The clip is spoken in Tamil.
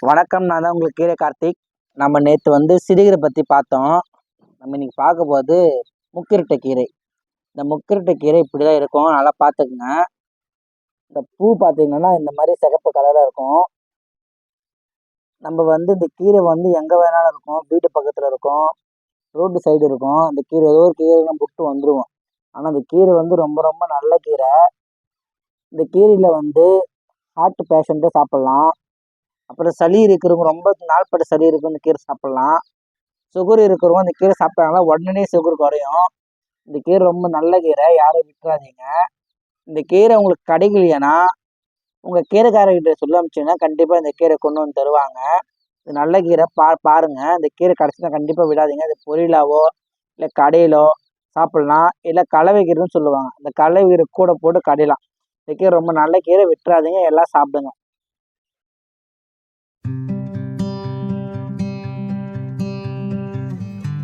வணக்கம். நான் தான் உங்களுக்கு கீரை கார்த்திக். நம்ம நேற்று சிறுகீரை பற்றி பார்த்தோம். நம்ம இன்னைக்கு பார்க்க போது முக்கிரட்டை கீரை. இந்த முக்கிரட்டை கீரை இப்படி தான் இருக்கும், நல்லா பார்த்துக்குங்க. இந்த பூ பார்த்தீங்கன்னா இந்த மாதிரி சிகப்பு கலராக இருக்கும். நம்ம இந்த கீரை எங்கே வேணாலும் இருக்கும், வீட்டு பக்கத்தில் இருக்கும், ரோட்டு சைடு இருக்கும். இந்த கீரை ஏதோ ஒரு கீரை நம்ம விட்டு வந்துடுவோம். ஆனால் இந்த கீரை ரொம்ப ரொம்ப நல்ல கீரை. இந்த கீரையில் ஹார்ட் பேஷண்ட்டே சாப்பிட்லாம். அப்புறம் சளி இருக்கிறவங்க, ரொம்ப நாள்பட்ட சளி இருக்கும், இந்த கீரை சாப்பிட்லாம். சுகர் இருக்கிறவங்க இந்த கீரை சாப்பிட்டாங்கன்னா உடனே சுகர் குறையும். இந்த கீரை ரொம்ப நல்ல கீரை, யாரும் விட்டுறாதீங்க. இந்த கீரை உங்களுக்கு கிடைக்கலையானா உங்கள் கீரைக்காரர்கிட்ட சொல்ல அனுப்பிச்சிங்கன்னா கண்டிப்பாக இந்த கீரை கொண்டு வந்து தருவாங்க. இது நல்ல கீரை, பாருங்கள். இந்த கீரை கிடச்சினா கண்டிப்பாக விடாதீங்க. இது பொரியலாவோ இல்லை கடையிலோ சாப்பிட்லாம். இல்லை கலவை கீரைன்னு சொல்லுவாங்க, இந்த கலவை கீரை கூட போட்டு கடையலாம். இந்த கீரை ரொம்ப நல்ல கீரை, விட்டுறாதீங்க, எல்லாம் சாப்பிடுங்க.